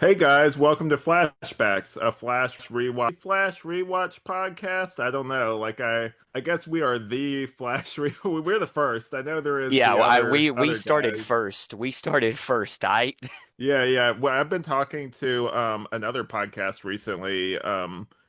Hey guys, welcome to Flashbacks, a Flash rewatch podcast. I don't know, I guess we are the we're the first. I know there is Yeah, the well, other we other started guys. first. We started first. I Yeah, yeah. Well, I've been talking to another podcast recently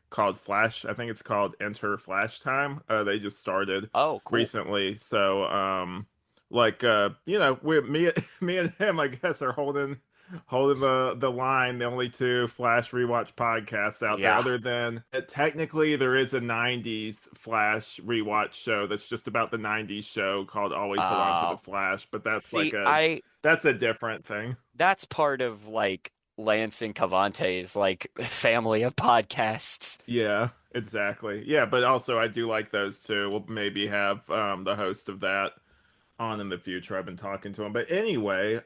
called Flash. I think it's called Enter Flash Time. They just started Oh, cool. recently. So we me me and him I guess are holding the line, the only two Flash rewatch podcasts out there, Yeah. other than technically there is a 90s Flash rewatch show that's just about the 90s show called Always Hold On to the Uh Flash, but See, I that's a different thing. that's part of like Lance and Cavante's like family of podcasts. Yeah, exactly. Yeah, but also I do like those too. We'll maybe have the host of that on in the future. I've been talking to him. But anyway,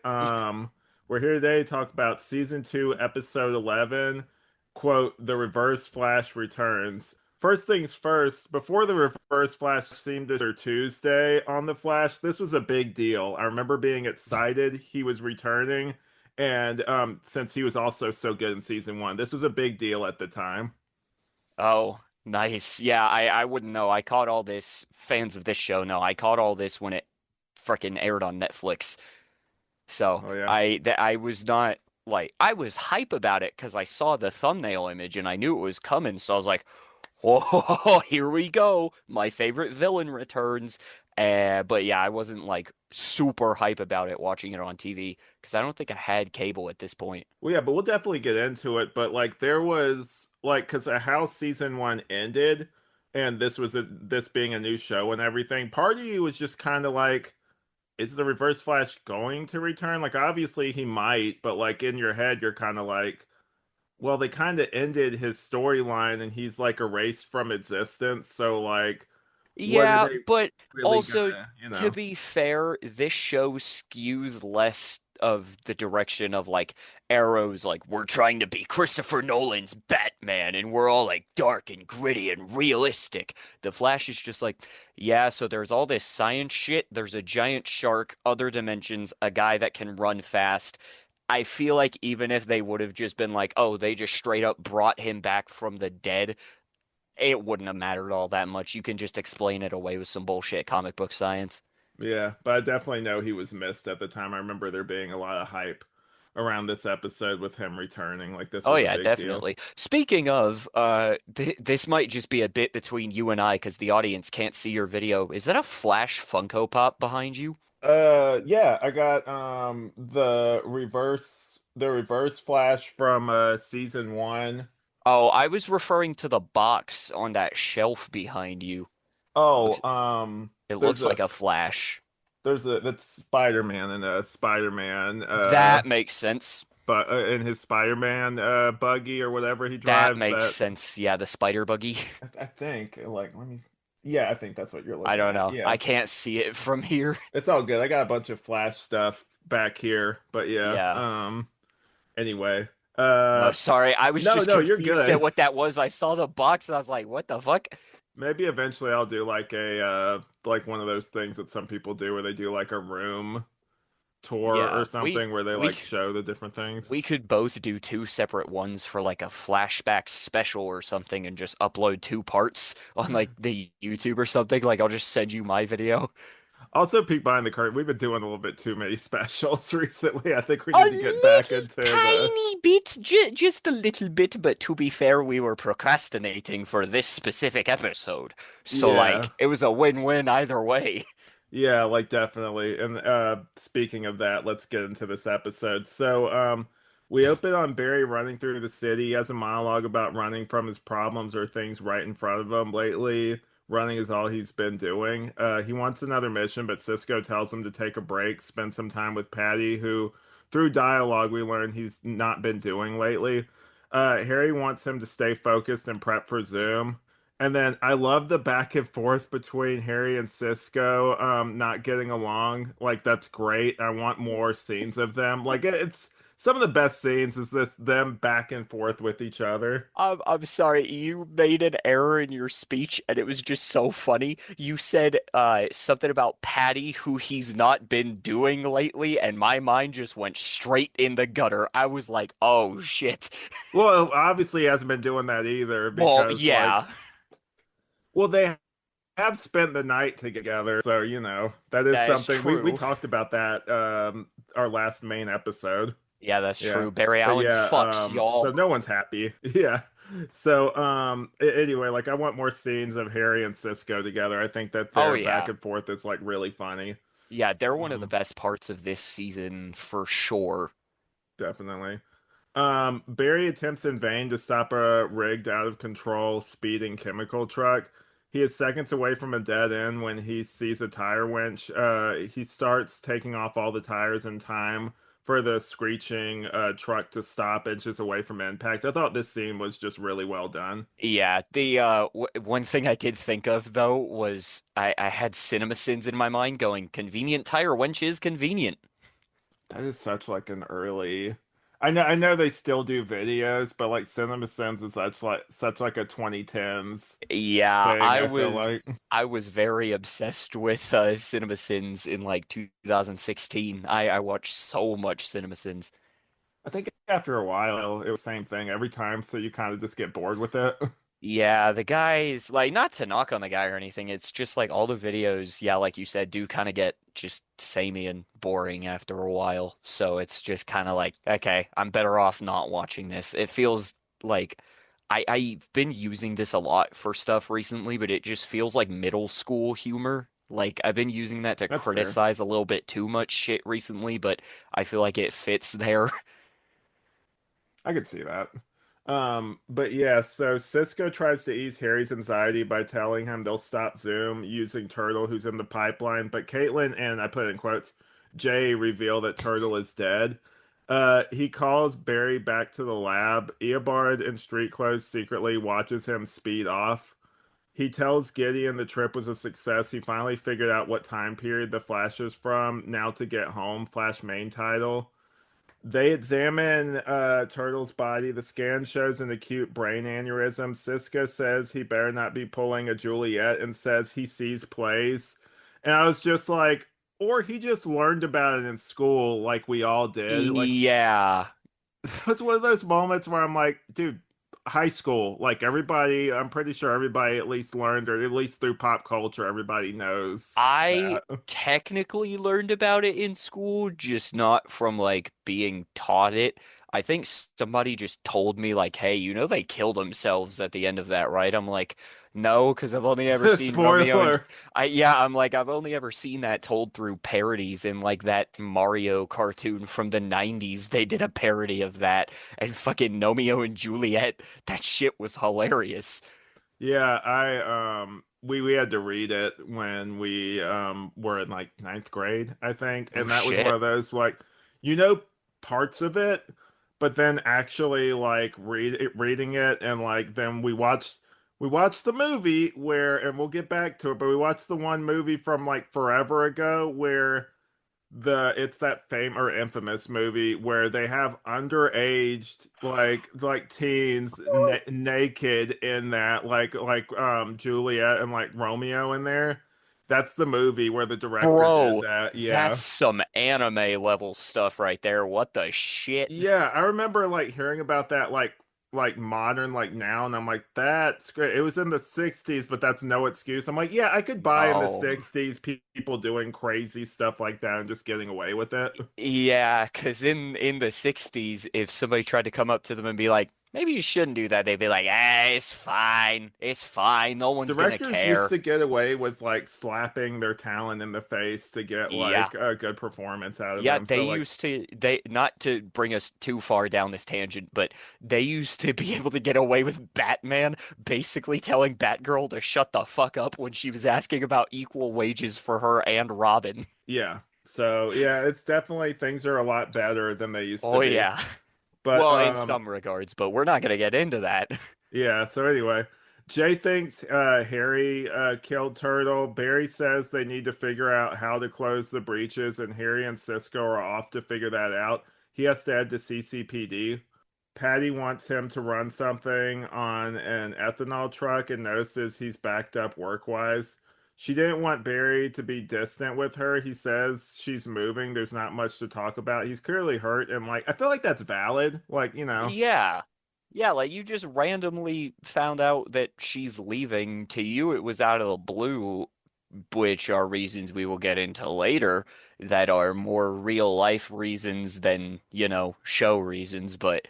we're here today to talk about season 2, episode 11, quote, "The Reverse Flash returns." First things first, before the Reverse Flash seemed to Tuesday on the Flash, this was a big deal. I remember being excited he was returning, and since he was also so good in season 1, this was a big deal at the time. Oh, nice. Yeah, I wouldn't know. I caught all this fans of this show. No, I caught all this when it freaking aired on Netflix. So Oh yeah. I was not like I was hype about it because I saw the thumbnail image and I knew it was coming. So I was like, "Oh, here we go! My favorite villain returns." But yeah, I wasn't like super hype about it watching it on TV because I don't think I had cable at this point. Well, yeah, but we'll definitely get into it. But like, there was like, because how season 1 ended, and this being a new show and everything. Part of you was just kind of like, is the Reverse Flash going to return? Like, obviously he might, but like in your head, you're kind of like, well, they kind of ended his storyline, and he's like erased from existence. So like, what are Yeah, they but really also gonna, you to know? be fair, this show skews less of the direction of like Arrow's like we're trying to be Christopher Nolan's Batman and we're all like dark and gritty and realistic. The Flash is just like, yeah, so there's all this science shit, there's a giant shark, other dimensions, a guy that can run fast. I feel like even if they would have just been like, oh, they just straight up brought him back from the dead, it wouldn't have mattered all that much. You can just explain it away with some bullshit comic book science. Yeah, but I definitely know he was missed at the time. I remember there being a lot of hype around this episode with him returning. Like this Oh was a yeah, big deal. definitely. Speaking of, this might just be a bit between you and I because the audience can't see your video. Is that a Flash Funko Pop behind you? Yeah, I got the reverse flash from season 1. Oh, I was referring to the box on that shelf behind you. Oh, Looks, it there's looks like a Flash. that's Spider-Man and Spider-Man That makes sense. but in his Spider-Man buggy or whatever he That drives makes that sense. Yeah, the spider buggy. I think like let me yeah, I think that's what you're I looking don't at. know. I Yeah. can't see it from here. It's all good. I got a bunch of Flash stuff back here, but yeah. Yeah. Anyway, No, sorry. I was no, just no, you're confused at good. what that was. I saw the box and I was like, what the fuck? Maybe eventually I'll do like a like one of those things that some people do where they do like a room tour Yeah, or something where they we like show the different things. we could both do two separate ones for like a flashback special or something and just upload two parts on like the YouTube or something. Like I'll just send you my video. Also, peek behind the curtain. We've been doing a little bit too many specials recently. I think we A need to get back little into the tiny bit, just a little bit, but to be fair, we were procrastinating for this specific episode. So yeah. like it was a win-win either way. Yeah, like definitely. And speaking of that, let's get into this episode. So, we open on Barry running through the city. He has a monologue about running from his problems or things right in front of him. Lately, running is all he's been doing. He wants another mission, but Cisco tells him to take a break, spend some time with Patty, who through dialogue we learn he's not been doing lately. Harry wants him to stay focused and prep for Zoom. And then I love the back and forth between Harry and Cisco not getting along. Like that's great. I want more scenes of them. Like it's some of the best scenes is this them back and forth with each other. I'm sorry, you made an error in your speech, and it was just so funny. You said something about Patty, who he's not been doing lately, and my mind just went straight in the gutter. I was like, oh shit. Well, obviously he hasn't been doing that either Well, because yeah, like well they have spent the night together. So, that is that is something we true. talked about that our last main episode. Yeah, that's Yeah. true. Barry But Allen yeah, fucks so y'all. no one's happy. Yeah. So anyway, like I want more scenes of Harry and Cisco together. I think that Oh their back yeah. and forth is like really funny. Yeah, they're one of the Um best parts of this season for sure. Definitely. Barry attempts in vain to stop a rigged out of control speeding chemical truck. He is seconds away from a dead end when he sees a tire winch. He starts taking off all the tires in time for the screeching truck to stop inches away from impact. I thought this scene was just really well done. Yeah, the w one thing I did think of though was I had CinemaSins in my mind going, convenient tire winch is convenient. That is such like an early. I know they still do videos, but like CinemaSins is such like a 2010s Yeah, thing, I feel like. I was very obsessed with CinemaSins in like 2016. I watched so much CinemaSins. I think after a while, it was the same thing every time, so you kind of just get bored with it. Yeah, the guys, like, not to knock on the guy or anything, it's just like all the videos, yeah, like you said, do kind of get just samey and boring after a while. So it's just kind of like, okay, I'm better off not watching this. It feels like I've been using this a lot for stuff recently, but it just feels like middle school humor. Like I've been using that to That's fair. criticize a little bit too much shit recently, but I feel like it fits there. I could see that. But yeah, so Cisco tries to ease Harry's anxiety by telling him they'll stop Zoom using Turtle, who's in the pipeline. But Caitlin and I put it in quotes, Jay reveal that Turtle is dead. He calls Barry back to the lab. Eobard in street clothes secretly watches him speed off. He tells Gideon the trip was a success. He finally figured out what time period the Flash is from. Now to get home, Flash main title. They examine Turtle's body. The scan shows an acute brain aneurysm. Cisco says he better not be pulling a Juliet and says he sees plays. And I was just like, or he just learned about it in school like we all did. Like, Yeah. it's one of those moments where I'm like, dude, high school, like everybody, I'm pretty sure everybody at least learned, or at least through pop culture, everybody knows I that. technically learned about it in school, just not from like being taught it. I think somebody just told me like, "Hey, you know they kill themselves at the end of that, right?" I'm like, "No, because I've only ever seen Romeo and Spoiler. I'm like I've only ever seen that told through parodies in like that Mario cartoon from the 90s. They did a parody of that and fucking Romeo and Juliet. That shit was hilarious. Yeah, we had to read it when we were in like ninth grade, I think, Oh and that was one shit. of those like you know parts of it, but then actually like reading it and like then we watched the movie where and we'll get back to it, but we watched the one movie from like forever ago where it's that fame or infamous movie where they have underaged like teens naked in that Juliet and like Romeo in there. That's the movie where the director did Bro, that. that's Yeah. some anime level stuff right there. What the shit? Yeah, I remember like hearing about that like modern like now and I'm like that's great. It was in the 60s, but that's no excuse. I'm like, yeah, I could buy in the No. 60s people doing crazy stuff like that and just getting away with it. Yeah, because in the 60s, if somebody tried to come up to them and be like, maybe you shouldn't do that, they'd be like, it's fine. It's fine. No one's gonna Directors used care. to get away with like slapping their talent in the face to get Yeah. like a good performance out of Yeah, them. they So like, used to they not to bring us too far down this tangent, but they used to be able to get away with Batman basically telling Batgirl to shut the fuck up when she was asking about equal wages for her and Robin. yeah. So yeah, it's definitely things are a lot better than they used to Oh be. yeah. But Well, in some regards, but we're not gonna get into that. yeah, so anyway, Jay thinks Harry killed Turtle. Barry says they need to figure out how to close the breaches, and Harry and Cisco are off to figure that out. He has to head to CCPD. Patty wants him to run something on an ethanol truck and notices he's backed up work-wise. She didn't want Barry to be distant with her. He says she's moving. There's not much to talk about. He's clearly hurt, and like I feel like that's valid. Yeah. Yeah, like you just randomly found out that she's leaving. To you, it was out of the blue, which are reasons we will get into later that are more real life reasons than, show reasons. But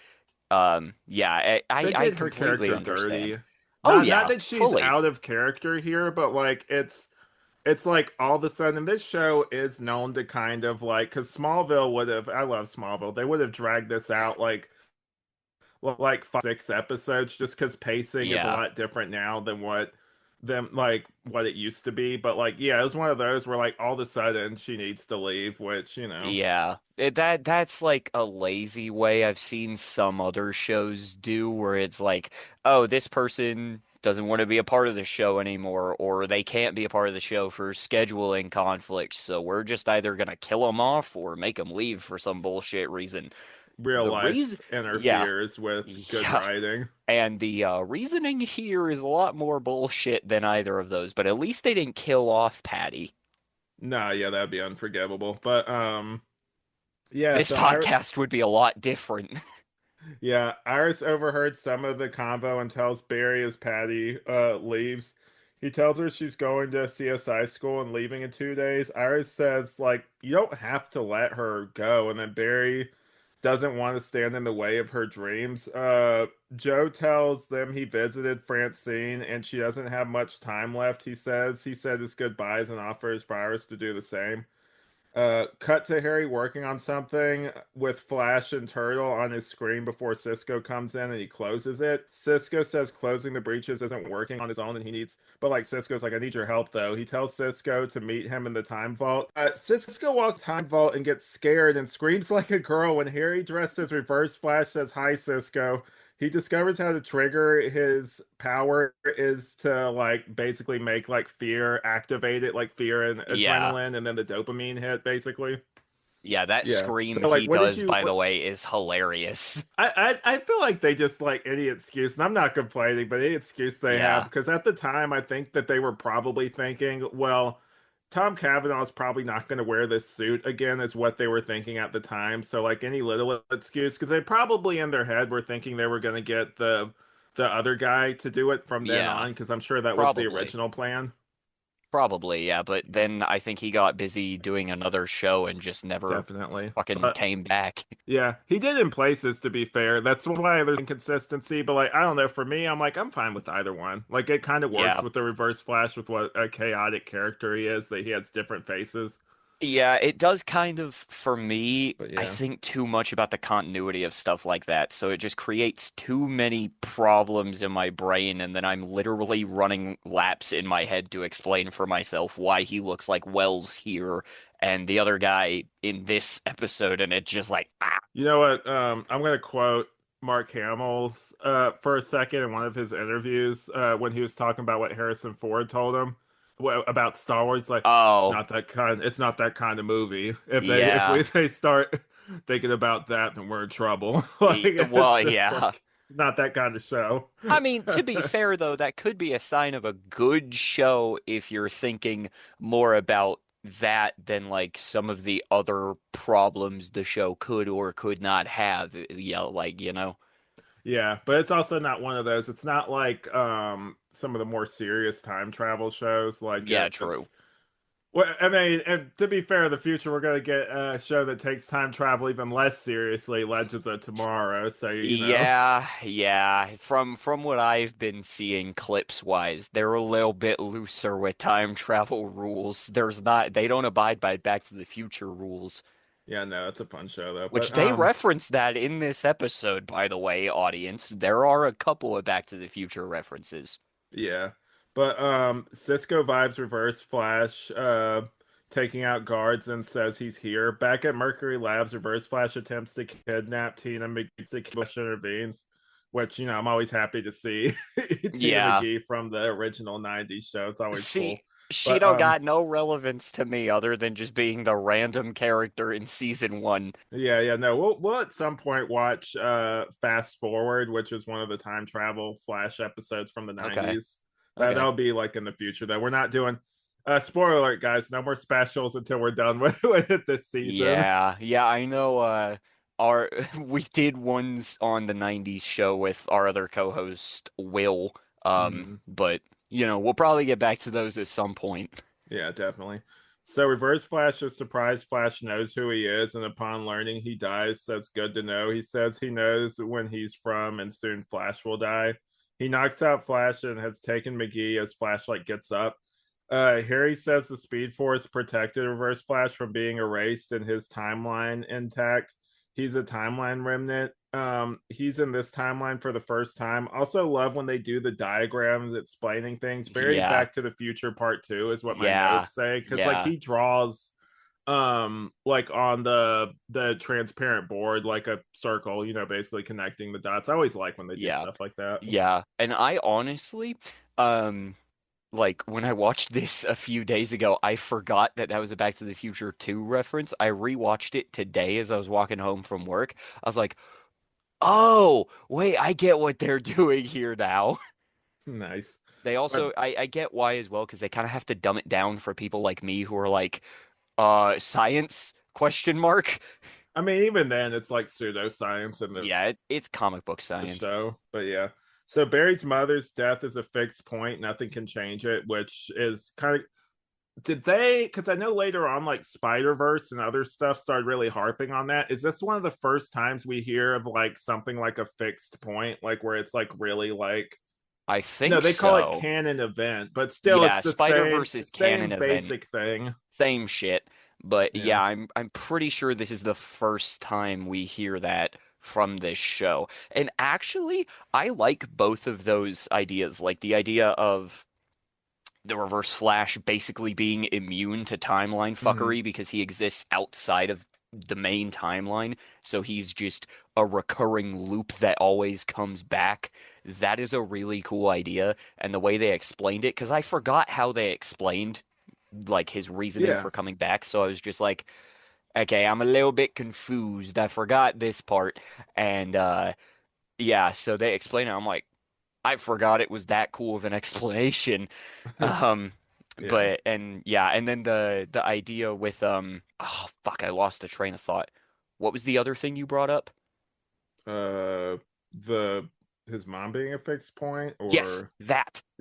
yeah, they I did her completely character understand. dirty. Oh Not yeah, that she's fully. out of character here, but like it's like all of a sudden this show is known to kind of like because Smallville would have I love Smallville. They would have dragged this out like 5, 6 episodes just because pacing is a Yeah. lot different now than like what it used to be. But like yeah, it was one of those where like all of a sudden she needs to leave, which Yeah, that's like a lazy way I've seen some other shows do where it's like, oh, this person doesn't want to be a part of the show anymore, or they can't be a part of the show for scheduling conflicts, so we're just either gonna kill them off or make them leave for some bullshit reason. real The reason, life yeah, interferes with good yeah, writing. and the reasoning here is a lot more bullshit than either of those, but at least they didn't kill off Patty. Nah, yeah, that'd be unforgivable. But yeah, This so I podcast would be a lot different. yeah, Iris overheard some of the convo and tells Barry as Patty leaves. He tells her she's going to CSI school and leaving in 2 days. Iris says, like, you don't have to let her go. And then Barry doesn't want to stand in the way of her dreams. Joe tells them he visited Francine and she doesn't have much time left, he says. He said his goodbyes and offers for Iris to do the same. Cut to Harry working on something with Flash and Turtle on his screen before Cisco comes in and he closes it. Cisco says closing the breaches isn't working on his own and he needs, but like Cisco's like, I need your help though. He tells Cisco to meet him in the time vault. Cisco walks time vault and gets scared and screams like a girl when Harry, dressed as Reverse Flash, says hi, Cisco. He discovers how to trigger his power is to like basically make like fear activate it, like fear and Yeah. adrenaline, and then the dopamine hit basically. Yeah, that Yeah. scream So like, he what did does, you? by the What, way, is hilarious. I feel like they just like any excuse, and I'm not complaining, but any excuse they have Yeah. because at the time I think that they were probably thinking, well, Tom Cavanaugh is probably not going to wear this suit again, is what they were thinking at the time. So like any little excuse, because they probably in their head were thinking they were going to get the other guy to do it from then Yeah. on, because I'm sure that was the Probably. original plan. Probably, yeah. But then I think he got busy doing another show and just never Definitely. fucking But came back. yeah, he did in places to be fair. That's why there's inconsistency. But like, I don't know. For me, I'm like, I'm fine with either one. Like, it kind of works Yeah. with the Reverse Flash with what a chaotic character he is. That he has different faces. Yeah, it does kind of, for me, But I yeah, think too much about the continuity of stuff like that. So it just creates too many problems in my brain, and then I'm literally running laps in my head to explain for myself why he looks like Wells here and the other guy in this episode, and it's just like, ah, you know what? I'm gonna quote Mark Hamill's for a second in one of his interviews when he was talking about what Harrison Ford told him about Star Wars. Like, oh, it's not that kind of movie. yeah. If they start thinking about that, then we're in trouble. Like, it's Well, just yeah. like not that kind of show. I mean, to be fair, though, that could be a sign of a good show if you're thinking more about that than like some of the other problems the show could or could not have. Yeah, like, Yeah, but it's also not one of those. It's not like some of the more serious time travel shows. Like yeah, true. it's well, I mean, and to be fair, in the future we're gonna get a show that takes time travel even less seriously, Legends of Tomorrow. So Yeah, yeah. From what I've been seeing clips wise, they're a little bit looser with time travel rules. They don't abide by Back to the Future rules. yeah, no, it's a fun show though. Which But they reference that in this episode, by the way, audience. There are a couple of Back to the Future references. yeah, but Cisco vibes reverse Flash, taking out guards and says he's here. Back at Mercury Labs, Reverse Flash attempts to kidnap Tina McGee. Flash intervenes. which I'm always happy to see Tina Yeah. McGee from the original '90s show. It's always See, cool. she But don't got no relevance to me other than just being the random character in season one. yeah, yeah, no, we'll at some point watch Fast Forward, which is one of the time travel Flash episodes from the Okay. '90s. Okay. That'll be like in the future. Though we're not doing. Spoiler alert, guys! No more specials until we're done with it this season. Yeah. Yeah, I know our we did ones on the 90s show with our other co-host Will. Mhm. But we'll probably get back to those at some point. Yeah, definitely. So Reverse Flash is surprised Flash knows who he is, and upon learning he dies, so it's good to know. He says he knows when he's from, and soon Flash will die. He knocks out Flash and has taken McGee as Flashlight gets up. Harry says the Speed Force protected Reverse Flash from being erased and his timeline intact. He's a timeline remnant. He's in this timeline for the first time. Also, love when they do the diagrams explaining things. Very Yeah. Back to the Future Part Two is what my Yeah. notes say, because like Yeah. he draws like on the transparent board like a circle, basically connecting the dots. I always like when they do Yeah. stuff like that. Yeah. And I honestly, um, like when I watched this a few days ago, I forgot that that was a Back to the Future 2 reference. I rewatched it today as I was walking home from work. I was like, oh, wait, I get what they're doing here now. Nice. They But also, I get why as well, because they kind of have to dumb it down for people like me who are like, science question mark. I mean, even then, it's like pseudoscience in the Yeah, it's comic book the science. show. But yeah. So Barry's mother's death is a fixed point. Nothing can change it, which is kind of did they because I know later on like Spider-Verse and other stuff started really harping on that. Is this one of the first times we hear of like something like a fixed point, like where it's like really like I no, think they call it so. canon event, but still Yeah, it's the same Spider-Verse is canon same event. basic thing. Same shit. But Yeah. yeah, I'm pretty sure this is the first time we hear that from this show. And actually, I like both of those ideas. Like the idea of the Reverse Flash basically being immune to timeline Hmm. fuckery because he exists outside of the main timeline. So he's just a recurring loop that always comes back. That is a really cool idea. And the way they explained it, because I forgot how they explained like his reasoning Yeah. for coming back. So I was just like, okay, I'm a little bit confused. I forgot this part. And yeah, so they explain it. I'm like, I forgot it was that cool of an explanation. Um, Yeah. but and yeah, and then the idea with oh fuck, I lost a train of thought. What was the other thing you brought up? Uh the his mom being a fixed point Yes, or that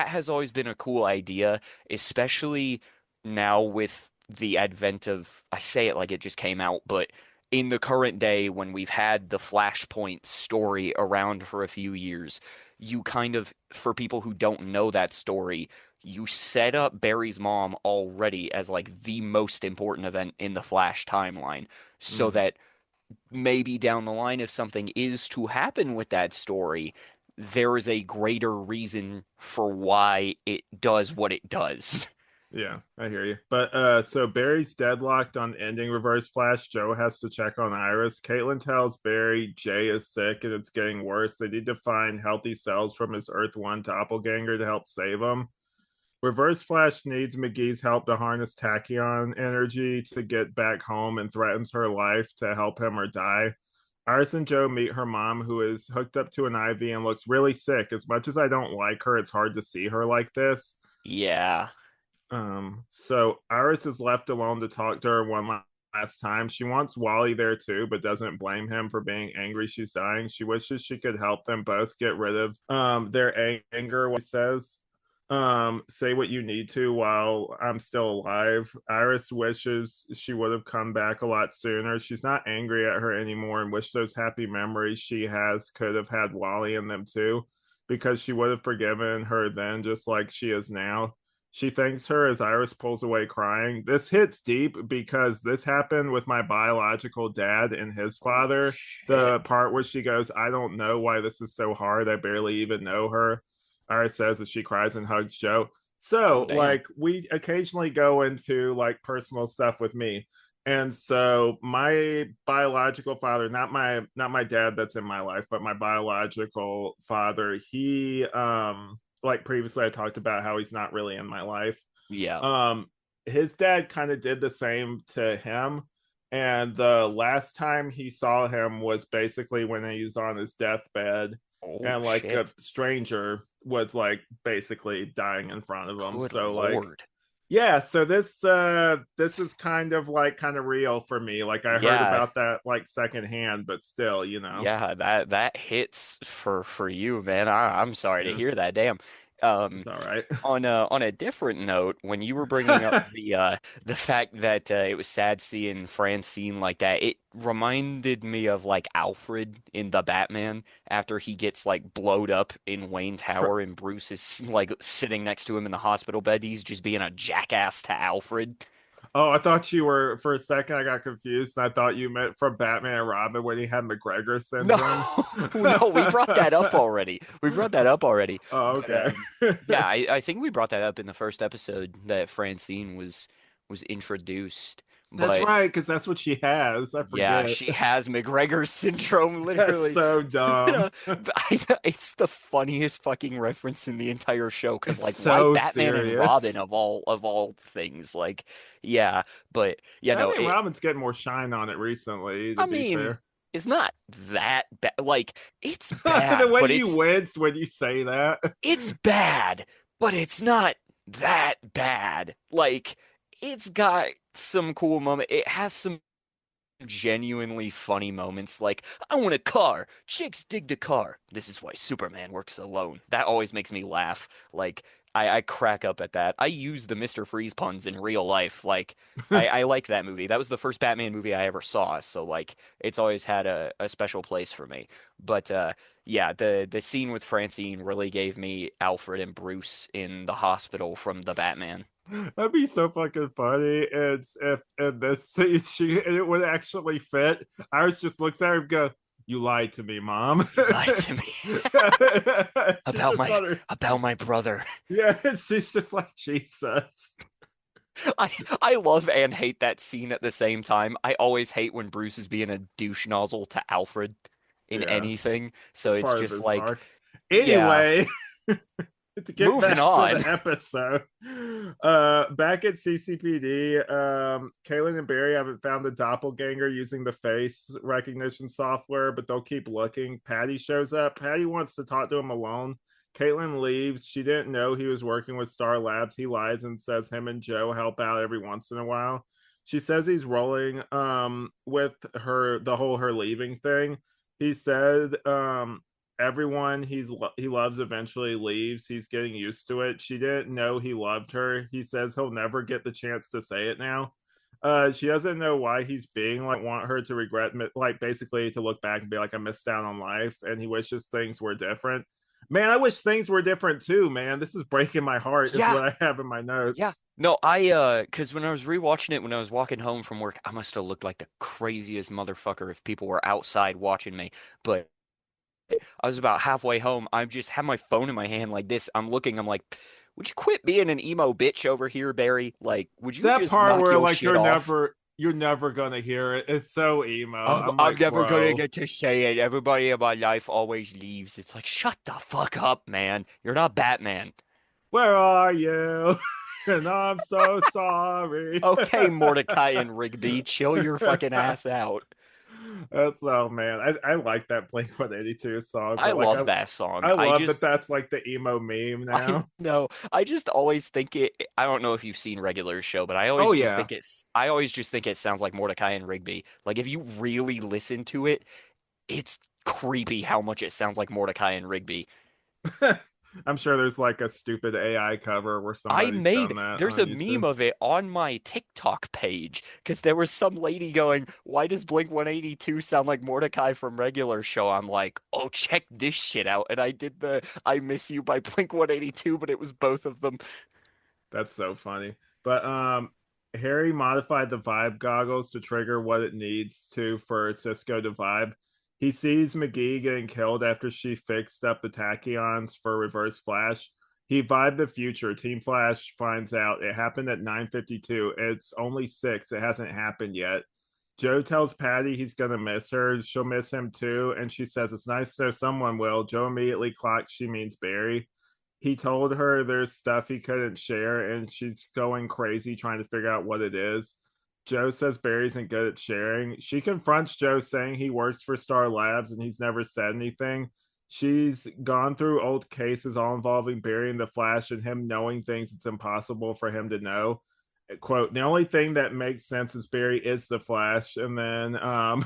has always been a cool idea, especially now with the advent of, I say it like it just came out, but in the current day when we've had the Flashpoint story around for a few years, you kind of, for people who don't know that story, you set up Barry's mom already as like the most important event in the Flash timeline, so mm, that maybe down the line, if something is to happen with that story, there is a greater reason for why it does what it does. yeah, I hear you. But so Barry's deadlocked on ending Reverse Flash. Joe has to check on Iris. Caitlin tells Barry Jay is sick and it's getting worse. They need to find healthy cells from his Earth One doppelganger to help save him. Reverse Flash needs McGee's help to harness tachyon energy to get back home and threatens her life to help him or die. Iris and Joe meet her mom, who is hooked up to an IV and looks really sick. As much as I don't like her, it's hard to see her like this. Yeah. So Iris is left alone to talk to her one last time. She wants Wally there too, but doesn't blame him for being angry she's dying. She wishes she could help them both get rid of their anger. What she says, say what you need to while I'm still alive. Iris wishes she would have come back a lot sooner. She's not angry at her anymore and wish those happy memories she has could have had Wally in them too, because she would have forgiven her then just like she is now. She thanks her as Iris pulls away crying. This hits deep because this happened with my biological dad and his Oh father. shit. The part where she goes, I don't know why this is so hard. I barely even know her. Iris says as she cries and hugs Joe. Oh So, damn. like, we occasionally go into like personal stuff with me. And so my biological father, not my dad that's in my life, but my biological father, he like previously I talked about how he's not really in my life. Yeah. Um his dad kind of did the same to him. And the last time he saw him was basically when he was on his deathbed, Oh and like a shit. stranger was like basically dying in front of him. Good So like lord. yeah, so this is kind of real for me. Like I heard Yeah. about that like secondhand, but still, you know. Yeah, that hits for you, man. I'm sorry to Yeah, hear that. Damn. it's Um, all right. on a different note, when you were bringing up the fact that it was sad seeing Francine like that, it reminded me of like Alfred in the Batman after he gets like blowed up in Wayne For, Tower and Bruce is like sitting next to him in the hospital bed. He's just being a jackass to Alfred. oh, I thought you were for a second. I got confused, and I thought you meant from Batman and Robin when he had McGregor No, syndrome. no, we brought that up already. We brought that up already. Oh, But okay. yeah, I think we brought that up in the first episode that Francine was introduced. That's But right, because that's what she has. I yeah, forget. she has McGregor syndrome, That's literally. so dumb. But it's the funniest fucking reference in the entire show. Because It's like, why so Batman and Robin serious. of all things? Like, yeah, but yeah, no, Batman and it. Robin's getting more shine on it recently, to I be mean, fair. it's not that bad. Like, it's The bad, way but you wince when you say that. it's bad, but it's not that bad. Like, it's got some cool moment. It has some genuinely funny moments. Like, I want a car. Chicks dig the car. This is why Superman works alone. That always makes me laugh. Like, I crack up at that. I use the Mr. Freeze puns in real life. Like, I like that movie. That was the first Batman movie I ever saw. So, like, it's always had a special place for me. But, yeah, the scene with Francine really gave me Alfred and Bruce in the hospital from the Batman. That'd be so fucking funny. And if in this scene it would actually fit. Iris just looks at her and go, "You lied to me, mom." You lied to me She's just on her. about my brother. Yeah, and she's just like Jesus. I I love and hate that scene at the same time. I always hate when Bruce is being a douche nozzle to Alfred in Yeah, anything. So it's it's part of just his like, arc. yeah, Anyway, to get moving back to on. the episode, back at CCPD, Kaylin and Barry haven't found the doppelganger using the face recognition software, but they'll keep looking. Patty shows up. Patty wants to talk to him alone. Caitlin leaves. She didn't know he was working with Star Labs. He lies and says him and Joe help out every once in a while. She says he's rolling with her the whole her leaving thing. He said everyone he loves eventually leaves. He's getting used to it. She didn't know he loved her. He says he'll never get the chance to say it now. She doesn't know why he's being like want her to regret, like basically to look back and be like I missed out on life, and he wishes things were different. Man, I wish things were different too, man. This is breaking my heart is Yeah, what I have in my yeah. notes. No, because when I was rewatching it when I was walking home from work, I must have looked like the craziest motherfucker if people were outside watching me. But I was about halfway home. I just had my phone in my hand like this. I'm looking, I'm like, would you quit being an emo bitch over here, Barry? Like, would you That just part knock where your like shit off? you're never gonna hear it. It's so emo. I'm I'm like, never gonna bro, get to say it. Everybody in my life always leaves. It's like, shut the fuck up, man. You're not Batman. where are you? And I'm so sorry. Okay, Mordecai and Rigby, chill your fucking ass out. That's oh man, I like that Blink 182 song, I but like love that song. I love that that's like the emo meme I now. know. I just always think it. I don't know if you've seen Regular Show, but Oh yeah. I always just think it sounds like Mordecai and Rigby. Like if you really listen to it, it's creepy how much it sounds like Mordecai and Rigby. I'm sure there's like a stupid AI cover where somebody's done that There's on a meme YouTube. of it on my TikTok page because there was some lady going, "Why does Blink 182 sound like Mordecai from Regular Show?" I'm like, "Oh, check this shit out." And I did the "I Miss You" by Blink 182, but it was both of them. That's so funny. But Harry modified the vibe goggles to trigger what it needs to for Cisco to vibe. He sees McGee getting killed after she fixed up the tachyons for Reverse Flash. He vibed the future. Team Flash finds out it happened at 9:52. It's only 6. It hasn't happened yet. Joe tells Patty he's gonna miss her. She'll miss him too, and she says it's nice to know someone will. Joe immediately clocks she means Barry. He told her there's stuff he couldn't share, and she's going crazy trying to figure out what it is. Joe says Barry isn't good at sharing. She confronts Joe, saying he works for Star Labs and he's never said anything. She's gone through old cases all involving Barry and the Flash and him knowing things it's impossible for him to know. Quote, the only thing that makes sense is Barry is the Flash. And then Bum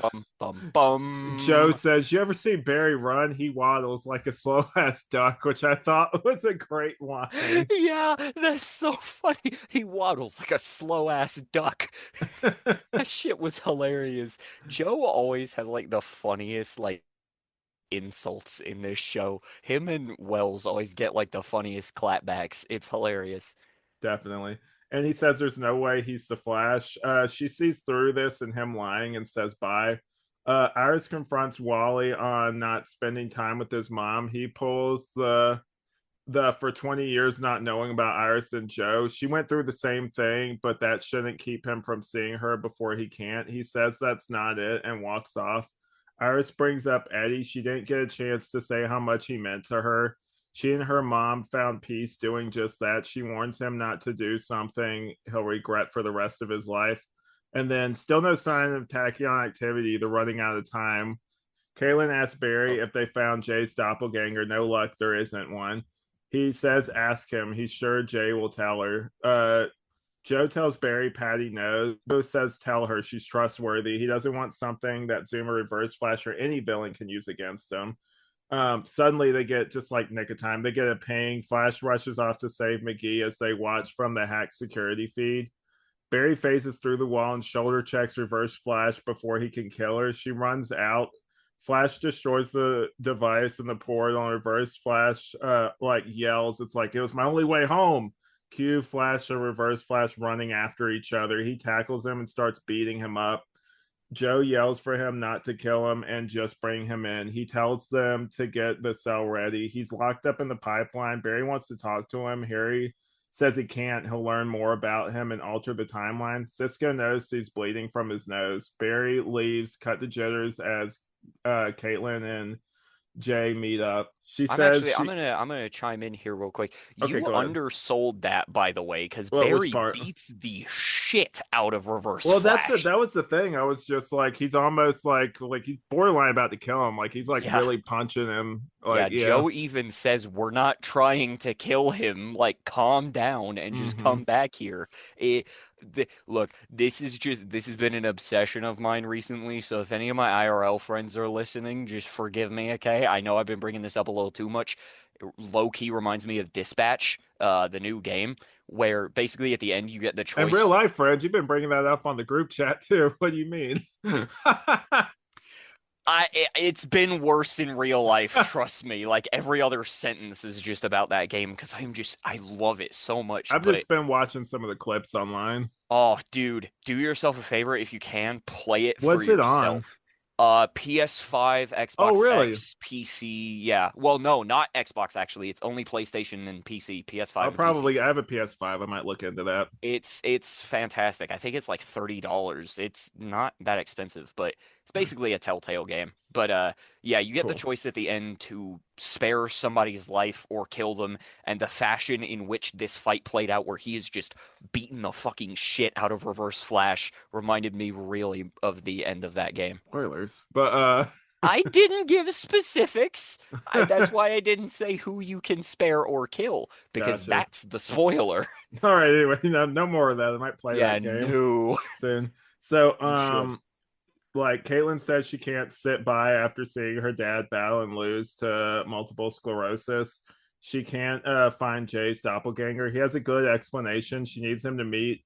bum Joe bum. says, you ever see Barry run? He waddles like a slow ass duck, which I thought was a great line. Yeah, that's so funny. He waddles like a slow ass duck. That shit was hilarious. Joe always has like the funniest like insults in this show. Him and Wells always get like the funniest clapbacks. It's hilarious. Definitely. And he says there's no way he's the Flash. She sees through this and him lying and says bye. Iris confronts Wally on not spending time with his mom. He pulls the for 20 years not knowing about Iris and Joe. She went through the same thing, but that shouldn't keep him from seeing her before he can't. He says that's not it and walks off. Iris brings up Eddie. She didn't get a chance to say how much he meant to her. She and her mom found peace doing just that. She warns him not to do something he'll regret for the rest of his life. And then, still no sign of tachyon activity. They're running out of time. Kaylin asks Barry Oh, if they found Jay's doppelganger. No luck, there isn't one. He says, ask him. He's sure Jay will tell her. Joe tells Barry Patty knows. Joe says, tell her she's trustworthy. He doesn't want something that Zoomer Reverse Flash or any villain can use against him. Suddenly, they get just like nick of time. They get a ping. Flash rushes off to save McGee as they watch from the hack security feed. Barry phases through the wall and shoulder checks Reverse Flash before he can kill her. She runs out. Flash destroys the device and the portal, and Reverse Flash like yells, it's like it was my only way home. Q Flash and Reverse Flash running after each other. He tackles him and starts beating him up. Joe yells for him not to kill him and just bring him in. He tells them to get the cell ready. He's locked up in the pipeline. Barry wants to talk to him. Harry says he can't. He'll learn more about him and alter the timeline. Cisco knows he's bleeding from his nose. Barry leaves, cut the jitters as Caitlin and Jay meet up. She I'm says actually she. I'm gonna chime in here real quick. Okay, You go ahead. undersold that, by the way, because Well, which Barry part? beats the shit out of Reverse Well, that's it. Flash. That was the thing. I was just like, he's almost like he's borderline about to kill him. Like he's like Yeah. really punching him. Yeah, Like yeah. Joe even says we're not trying to kill him. Like, calm down and just Mm-hmm. come back here. Look, this has been an obsession of mine recently. So if any of my IRL friends are listening, just forgive me, okay? I know I've been bringing this up a little too much. Low key reminds me of Dispatch, the new game, where basically at the end you get the And real choice. life friends, you've been bringing that up on the group chat too. What do you mean? It's been worse in real life, trust me. Like every other sentence is just about that game because I love it so much. I've But just been watching some of the clips online. oh, dude, do yourself a favor if you can, play it for What's it on? yourself. PS5, Oh, Xbox really? X, PC. Yeah. Well, no, not Xbox actually. It's only PlayStation and PC, I'll PS5 and PC. probably. I have a PS5. I might look into that. It's fantastic. I think it's like $30. It's not that expensive, but it's basically a Telltale game. But yeah, you get the Cool. choice at the end to spare somebody's life or kill them, and the fashion in which this fight played out where he is just beating the fucking shit out of Reverse Flash reminded me really of the end of that game. Spoilers, but I didn't give specifics. That's why I didn't say who you can spare or kill, because gotcha. that's the spoiler. All right. Anyway, no more of that. I might play Yeah, that game no. soon. So, You should. like Caitlin says she can't sit by after seeing her dad battle and lose to multiple sclerosis. She can't find Jay's doppelganger. He has a good explanation. She needs him to meet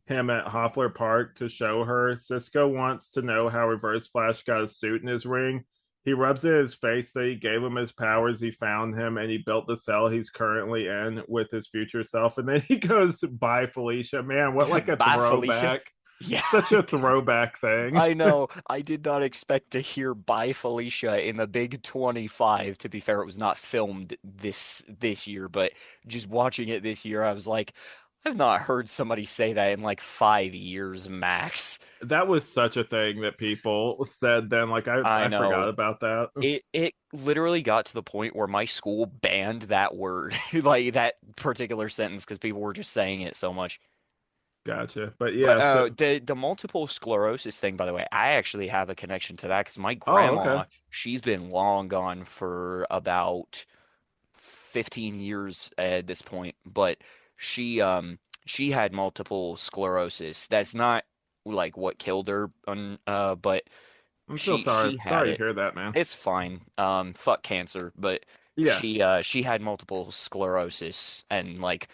him at Hoffler Park to show her. Cisco wants to know how Reverse Flash got a suit in his ring. He rubs it in his face that he gave him his powers. He found him and he built the cell he's currently in with his future self. And then he goes, bye, Felicia. Man, what like a Bye, Felicia. throwback. Yeah, Such a throwback thing. I know. I did not expect to hear "Bye Felicia" in the Big 25. To be fair, it was not filmed this year, but just watching it this year, I was like, I've not heard somebody say that in like 5 years max. That was such a thing that people said then. Like I I forgot know. about that. It literally got to the point where my school banned that word, like that particular sentence, because people were just saying it so much. Gotcha. But But yeah, so the multiple sclerosis thing, by the way, I actually have a connection to that because my oh, okay. grandma, she's been long gone for about 15 years at this point, but she had multiple sclerosis. That's not like what killed her, but I'm so she had sorry to it. hear that, man. It's fine. Fuck cancer, but Yeah. she had multiple sclerosis and like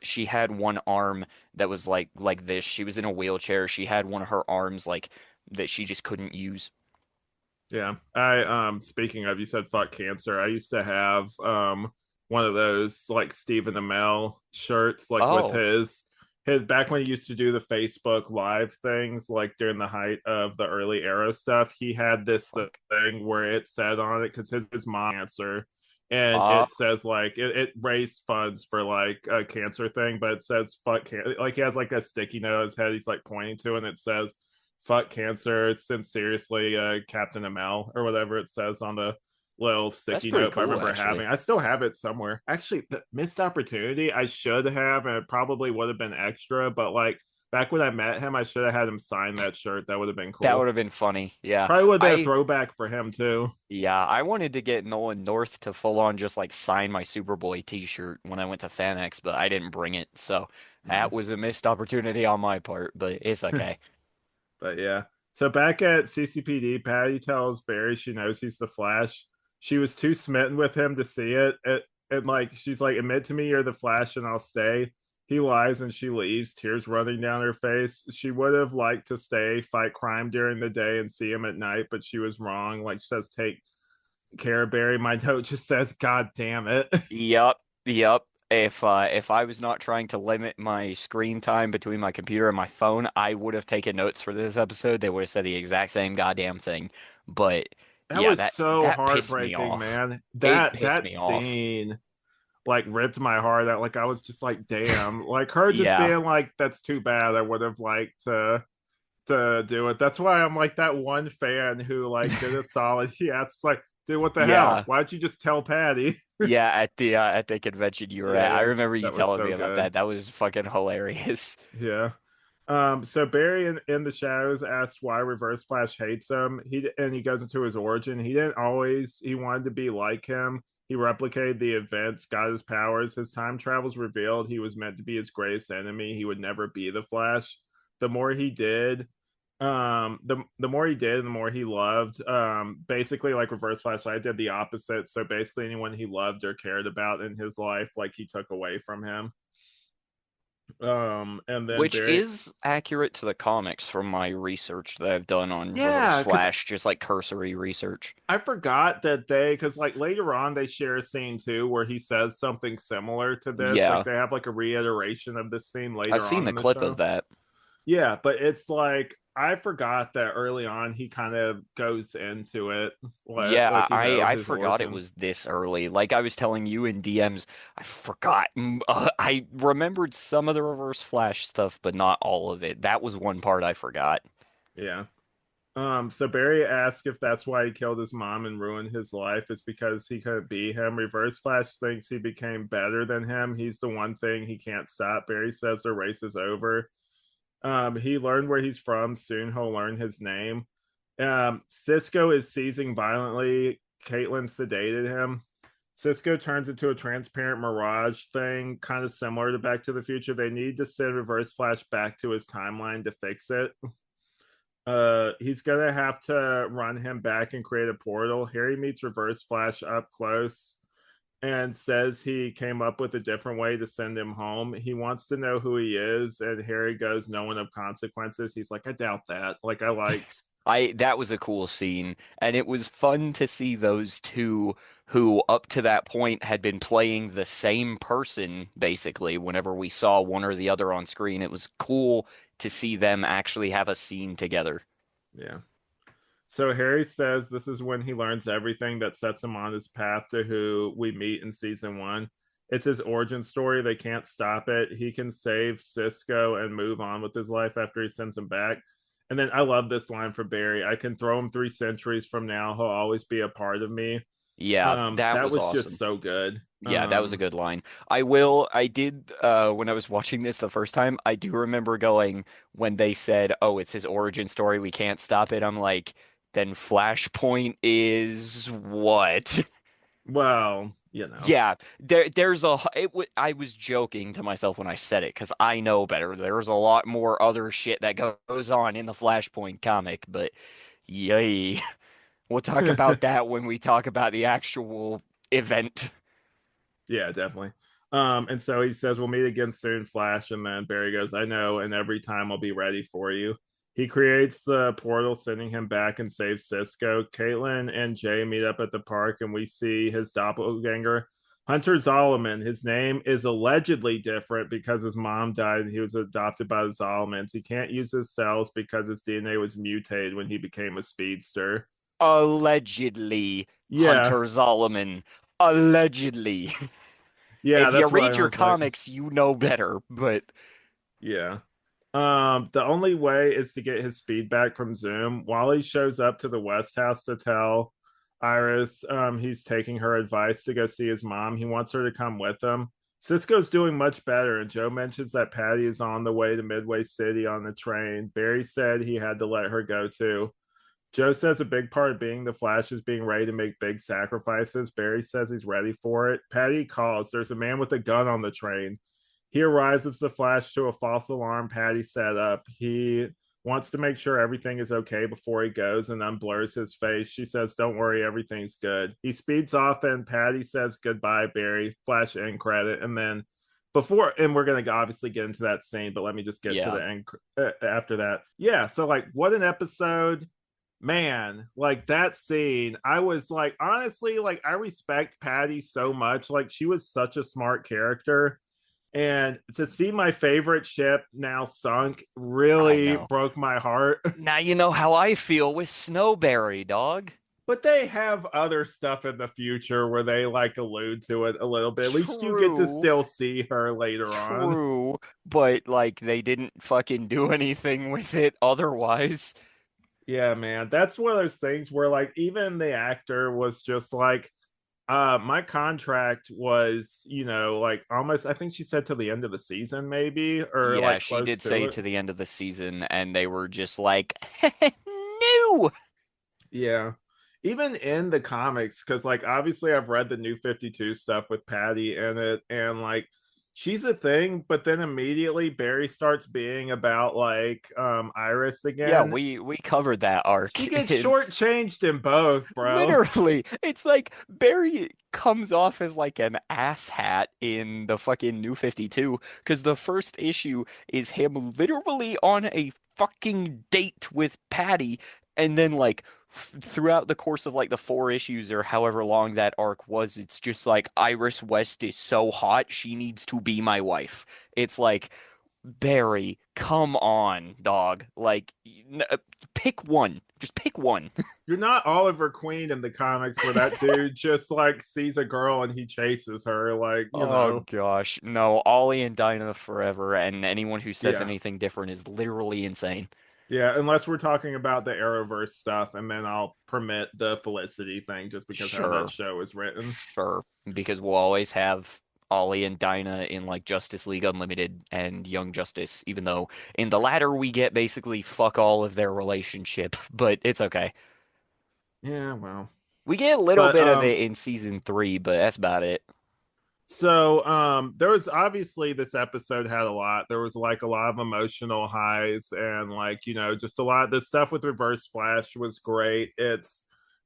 she had one arm that was like this. She was in a wheelchair. She had one of her arms like that she just couldn't use. Yeah. I speaking of, you said fuck cancer. I used to have one of those like Stephen Amell shirts like with Oh, his back when he used to do the Facebook live things like during the height of the early Arrow stuff, he had this fuck. thing where it said on it because his mom cancer and Uh, it says like it raised funds for like a cancer thing, but it says fuck like he has like a sticky note on his head he's like pointing to and it says fuck cancer. It's sincerely Captain ML or whatever it says on the little that's sticky pretty note. But I cool remember actually. having, I still have it somewhere. Actually, the missed opportunity I should have, and it probably would have been extra. But like back when I met him, I should have had him sign that shirt. That would have been That would cool. have been funny. Yeah. Probably would have been a I throwback for him too. Yeah, I wanted to get Nolan North to full on just like sign my Superboy t-shirt when I went to FanX, but I didn't bring it. So that was a missed opportunity on my part, but it's okay. But yeah. So back at CCPD, Patty tells Barry she knows he's the Flash. She was too smitten with him to see it. And like she's like, admit to me you're the Flash and I'll stay. He lies and she leaves, tears running down her face. She would have liked to stay, fight crime during the day and see him at night, but she was wrong. Like she says, take care, Barry. My note just says, God damn it. Yep, yep. If I was not trying to limit my screen time between my computer and my phone, I would have taken notes for this episode. They would have said the exact same goddamn thing. But That yeah, was that so that pissed me heartbreaking, off. man. It That pissed that me off. scene like ripped my heart out. Like I was just like, damn. Like her just Yeah. being like, that's too bad. I would have liked to do it. That's why I'm like that one fan who like did a solid. He asks like, dude, what the hell? Yeah. Why don't you just tell Patty? Yeah, at the convention you were Yeah, at. I yeah. remember you That was telling so me about good. that. That was fucking hilarious. Yeah. So Barry in the shadows asks why Reverse Flash hates him. He goes into his origin. He didn't always he wanted to be like him. He replicated the events, got his powers. His time travels revealed he was meant to be his greatest enemy. He would never be the Flash. The more he did, the more he did, the more he loved. Basically, like Reverse Flash, I did the opposite. So basically, anyone he loved or cared about in his life, like he took away from him. And then Which Barry, is accurate to the comics from my research that I've done on Reverse yeah, because Flash, just like cursory research. I forgot that because like later on they share a scene too where he says something similar to this. Like Yeah, they have like a reiteration of this scene I've later seen on the in the clip of show. that. Yeah, but it's like I forgot that early on he kind of goes into it, Yeah, like you know I his forgot it origin. was this early. Like I was telling you in DMs, I forgot. I remembered some of the Reverse Flash stuff, but not all of it. That was one part I forgot. Yeah. So Barry asks if that's why he killed his mom and ruined his life. It's because he couldn't be him. Reverse Flash thinks he became better than him. He's the one thing he can't stop. Barry says the race is over. He learned where he's from. Soon he'll learn his name. Cisco is seizing violently. Caitlin sedated him. Cisco turns into a transparent mirage thing, kind of similar to Back to the Future. They need to send Reverse Flash back to his timeline to fix it. He's gonna have to run him back and create a portal. Harry meets Reverse Flash up close and says he came up with a different way to send him home. He wants to know who he is, and Harry goes, "No one of consequences." He's like, "I doubt that." Like, I liked, I That was a cool scene, and it was fun to see those two who up to that point had been playing the same person basically whenever we saw one or the other on screen. It was cool to see them actually have a scene together. Yeah. So Harry says this is when he learns everything that sets him on his path to who we meet in season one. It's his origin story. They can't stop it. He can save Cisco and move on with his life after he sends him back. And then I love this line for Barry. I can throw him 3 centuries from now. He'll always be a part of me. Yeah, that That was was just awesome. so good. Yeah, that was a good line. I did, when I was watching this the first time, I do remember going when they said, oh, it's his origin story, we can't stop it. I'm like, then Flashpoint is what? Well, you know. Yeah, I was joking to myself when I said it because I know better. There's a lot more other shit that goes on in the Flashpoint comic, but yay. We'll talk about that when we talk about the actual event. Yeah, definitely. And so he says, we'll meet again soon, Flash. And then Barry goes, I know, and every time I'll be ready for you. He creates the portal, sending him back and saves Cisco. Caitlin and Jay meet up at the park, and we see his doppelganger, Hunter Zolomon. His name is allegedly different because his mom died and he was adopted by the Zolomons. He can't use his cells because his DNA was mutated when he became a speedster. Allegedly, Yeah, Hunter Zolomon. Allegedly. yeah, If you that's what read I your was like. comics, you know better, but Yeah. The only way is to get his feedback from Zoom. Wally shows up to the West House to tell Iris he's taking her advice to go see his mom. He wants her to come with him. Cisco's doing much better, and Joe mentions that Patty is on the way to Midway City on the train. Barry said he had to let her go too. Joe says a big part of being the Flash is being ready to make big sacrifices. Barry says he's ready for it. Patty calls. There's a man with a gun on the train. He arrives as the Flash to a false alarm Patty set up. He wants to make sure everything is okay before he goes and unblurs his face. She says, don't worry, everything's good. He speeds off and Patty says goodbye, Barry. Flash end credit. And then before, and we're going to obviously get into that scene, but let me just get to yeah. the end after that. Yeah. So, like, what an episode, man. Like that scene, I was like, honestly, like I respect Patty so much. Like she was such a smart character, and to see my favorite ship now sunk I really know. broke my heart. Now you know how I feel with Snowberry, dog. But they have other stuff in the future where they like allude to it a little bit. At least you get to True, still see her later on. true, but like they didn't fucking do anything with it otherwise. Yeah, man. That's one of those things where like even the actor was just like my contract was, like almost I think she said to the end of the season maybe or Yeah, like she close did to say it. to the end of the season, and they were just like, no. Yeah. Even in the comics, because like obviously I've read the new 52 stuff with Patty in it, and like she's a thing, but then immediately Barry starts being about like Iris Yeah, again. we covered that arc She gets in shortchanged in both, bro. literally. It's like Barry comes off as like an asshat in the fucking New 52 because the first issue is him literally on a fucking date with Patty, and then like throughout the course of like the 4 issues or however long that arc was, it's just like Iris West is so hot, she needs to be my wife. It's like Barry, come on, dog. Like, pick one. Just pick one. You're not Oliver Queen in the comics where that dude just like sees a girl and he chases her, like, Oh gosh. No, Ollie and Dinah forever, and anyone who says yeah. anything different is literally insane. Yeah, unless we're talking about the Arrowverse stuff, and then I'll permit the Felicity thing just because how that Sure, show is written. sure. Because we'll always have Ollie and Dinah in like Justice League Unlimited and Young Justice, even though in the latter we get basically fuck all of their relationship, but it's okay. Yeah, well. We get a little But bit of it in season 3, but that's about it. so there was obviously this episode had a lot. There was like a lot of emotional highs and like, just a lot the stuff with Reverse Flash was great. It's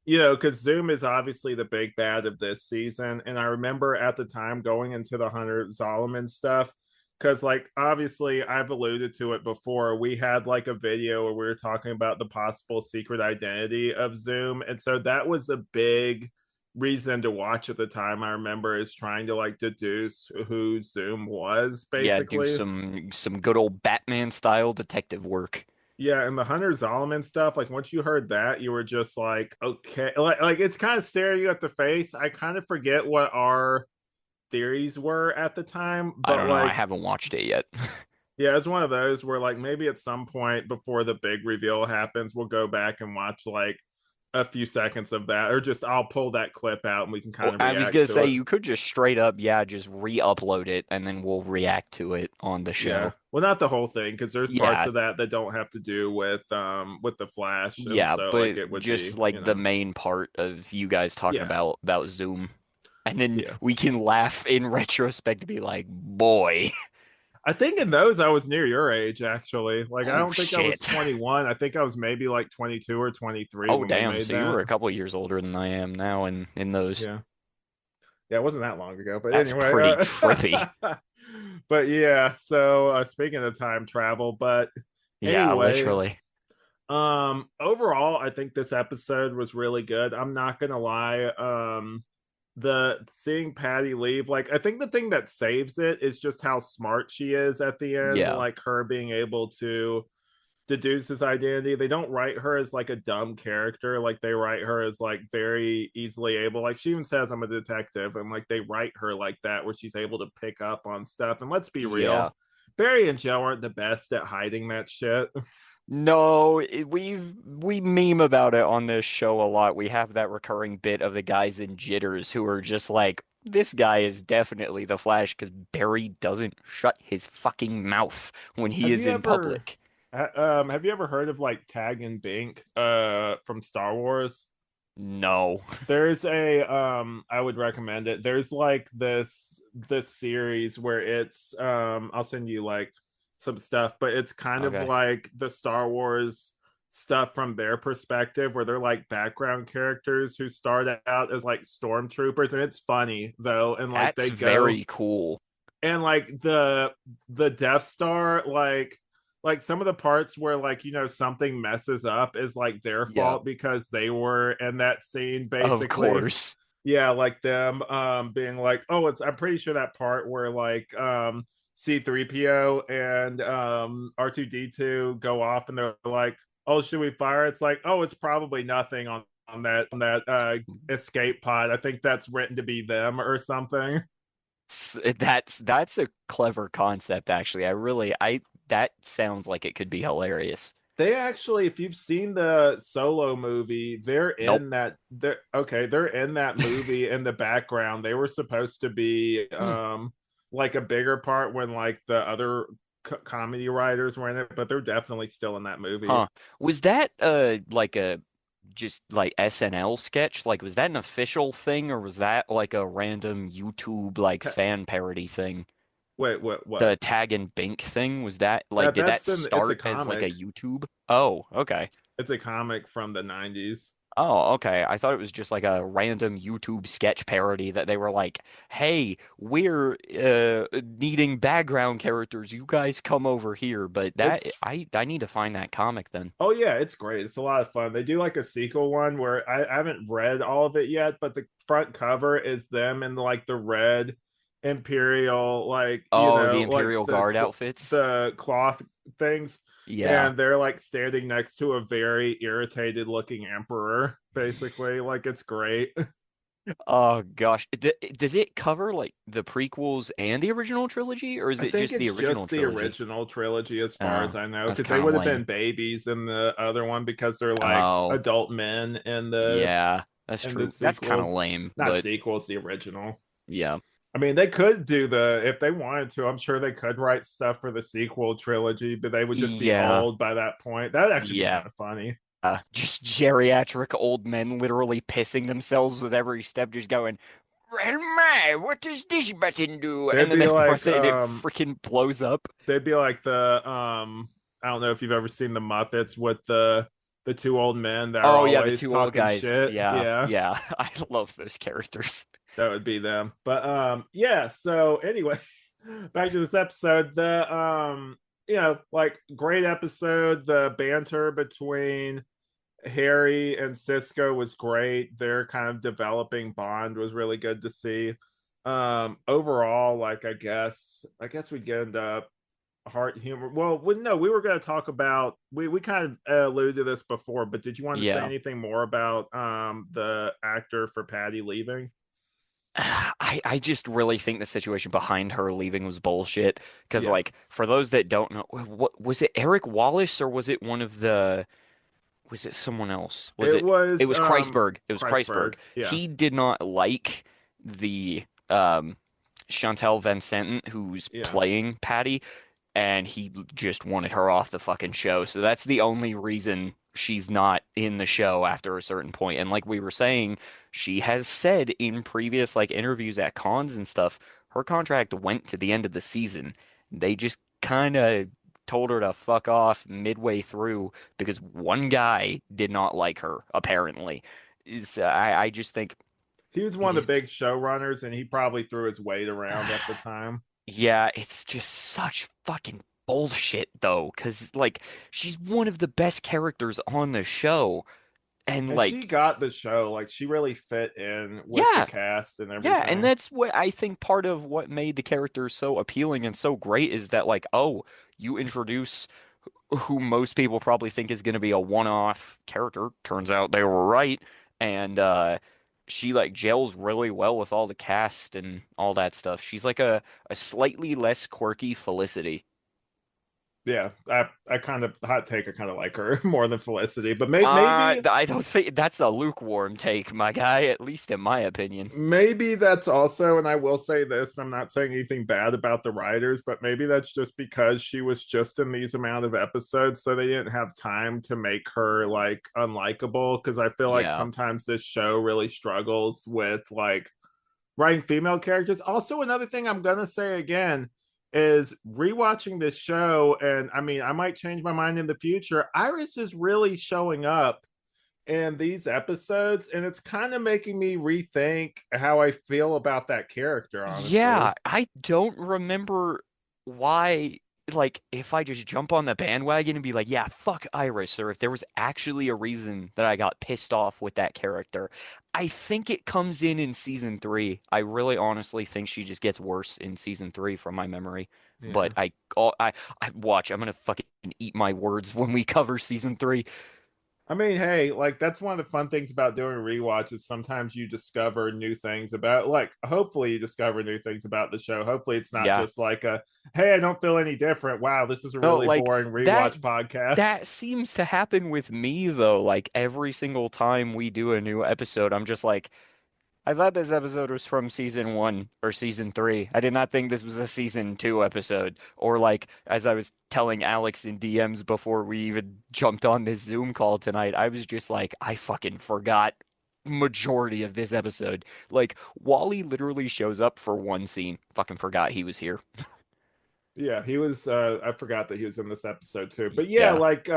because Zoom is obviously the big bad of this season. And I remember at the time going into the Hunter Zolomon stuff, because like obviously I've alluded to it before. We had like a video where we were talking about the possible secret identity of Zoom. And so that was a big reason to watch at the time, I remember, is trying to like deduce who Zoom was, Yeah, do basically. some good old Batman style detective work. Yeah, and the Hunter Zolomon stuff, like once you heard that, you were just like, okay, like it's kind of staring you at the face. I kind of forget what our theories were at the time, I but don't know. I like, haven't watched it yet. yeah, it's one of those where like maybe at some point before the big reveal happens, we'll go back and watch like a few seconds of that, or just I'll pull that clip out and we can Well, kind of I was react gonna to say it. you could just straight up, yeah, just re-upload it and then we'll react to it on the Yeah. show. Well, not the whole thing, because there's parts Yeah, of that that don't have to do with the Flash, and yeah, so like but it would just be, like the main part of you guys talking yeah, about Zoom. And then yeah. we can laugh in retrospect to be like, boy, I think in those I was near your age actually. Like I oh don't think I was shit. 21. I think I was maybe like 22 or 23 Oh when we damn, made so you were that. a couple of years older than I am now in those. Yeah. Yeah, it wasn't that long ago, but That's anyway, pretty trippy. but yeah, so speaking of time travel, but Yeah, anyway, literally. overall I think this episode was really good. I'm not gonna lie. The seeing Patty leave, like I think the thing that saves it is just how smart she is at the end, Yeah. like her being able to deduce his identity. They don't write her as like a dumb character, like they write her as like very easily able, like she even says I'm a detective, and like they write her like that where she's able to pick up on stuff. And let's be Yeah. real, Barry and Joe aren't the best at hiding that shit. No, we meme about it on this show a lot. We have that recurring bit of the guys in jitters who are just like, this guy is definitely the Flash because Barry doesn't shut his fucking mouth when he have is you in ever public. have you ever heard of like Tag and Bink from Star Wars? No. There's a I would recommend it. There's like this series where it's I'll send you like some stuff, but it's kind of Okay. like the Star Wars stuff from their perspective, where they're like background characters who start out as like stormtroopers, and it's funny though, and like That's they go very cool. and like the Death Star, like some of the parts where like something messes up is like their Yeah, fault because they were in that scene of basically. course. Yeah, like them being like, oh, it's I'm pretty sure that part where like C3PO and R2D2 go off and they're like, oh, should we fire? It's like, oh, it's probably nothing on that escape pod. I think that's written to be them or something. That's a clever concept, actually. I that sounds like it could be hilarious. They actually, if you've seen the Solo movie, they're Nope. in that. They're in that movie in the background. They were supposed to be Hmm. like a bigger part when like the other comedy writers were in it, but they're definitely still in that movie. Huh. Was that like a just like SNL sketch? Like was that an official thing or was that like a random YouTube like fan parody thing? Wait, what? The Tag and Bink thing, was that like That did that it's a start as like a comic. YouTube? Oh, okay. It's a comic from the '90s. Oh, okay. I thought it was just like a random YouTube sketch parody that they were like, "Hey, we're needing background characters. You guys come over here." But that It's I need to find that comic then. Oh yeah, it's great. It's a lot of fun. They do like a sequel one where I haven't read all of it yet, but the front cover is them in like the red Imperial, like Oh, the like Imperial Guard outfits. the cloth things, Yeah. and they're like standing next to a very irritated looking emperor, basically. Like it's great. Oh gosh. Does it cover like the prequels and the original trilogy, or is I it think just the it's original just the trilogy? original trilogy as far as Oh, I know, that's because they kind of would have been lame. babies in the other one because they're like Oh, adult men in the yeah, that's and the true. That's kind of sequels, lame, not but sequels, the original. yeah. I mean, they could do the if they wanted to. I'm sure they could write stuff for the sequel trilogy, but they would just be Yeah. old by that point. That would actually be Yeah. kind of funny. Just geriatric old men literally pissing themselves with every step, just going, well, my, what does this button do? They'd And then be they like, press it and it freaking blows up. they'd be like the I don't know if you've ever seen the Muppets with the two old men that are Oh, yeah, the always two old talking guys. shit. Yeah, Yeah, yeah. I love those characters. that would be them. But yeah. So anyway, back to this episode. The like great episode. The banter between Harry and Cisco was great. Their kind of developing bond was really good to see. Overall, like I guess we get into heart humor. Well, no, we were going to talk about we kind of alluded to this before, but did you want to say Yeah. anything more about the actor for Patty leaving? I just really think the situation behind her leaving was bullshit. Because, Yeah, like, for those that don't know, what was it, Eric Wallace, or was it one of the, was it someone else? Was it it? It was was Kreisberg. It was Kreisberg. Kreisberg. Yeah, He did not like the Chantal Van Santen, who's yeah. playing Patty, and he just wanted her off the fucking show. So that's the only reason she's not in the show after a certain point. And like we were saying, she has said in previous like interviews at cons and stuff, her contract went to the end of the season. They just kind of told her to fuck off midway through because one guy did not like her, apparently. I just think He was one of the it's big showrunners, and he probably threw his weight around at the time. yeah, it's just such fucking bullshit though, 'cause like she's one of the best characters on the show, and And she like got the show. Like she really fit in with the yeah, cast and yeah, and everything. that's what I think part of what made the character so appealing and so great is that like, oh, you introduce who most people probably think is going to be a one-off character. Turns out they were right, and she like gels really well with all the cast and all that stuff. She's like a slightly less quirky Felicity. Yeah, I kind of hot take. I kind of like her more than Felicity, but maybe I don't think that's a lukewarm take, my guy, at least in my opinion. maybe that's also, and I will say this, and I'm not saying anything bad about the writers, but maybe that's just because she was just in these amount of episodes, so they didn't have time to make her like unlikable. Because I feel like Yeah. sometimes this show really struggles with like writing female characters. Also, another thing I'm gonna say again is rewatching this show, and I mean, I might change my mind in the future. Iris is really showing up in these episodes, and it's kind of making me rethink how I feel about that character, honestly. Yeah, I don't remember why, like, if I just jump on the bandwagon and be like, yeah, fuck Iris, or if there was actually a reason that I got pissed off with that character. I think it comes in season three. I really honestly think she just gets worse in season three from my memory. Yeah. But I watch, I'm gonna fucking eat my words when we cover season three. I mean, hey, like that's one of the fun things about doing rewatches. Sometimes you discover new things about, like, hopefully you discover new things about the show. Hopefully it's not Yeah. just like a, hey, I don't feel any different. Wow, this is a No, really like boring that rewatch podcast. that seems to happen with me though. Like every single time we do a new episode, I'm just like, I thought this episode was from season one or season three. I did not think this was a season two episode. Or like as I was telling Alex in DMs before we even jumped on this Zoom call tonight, I was just like, I fucking forgot majority of this episode. Like Wally literally shows up for one scene. Fucking forgot he was here. Yeah, he was I forgot that he was in this episode too. But yeah, Yeah, like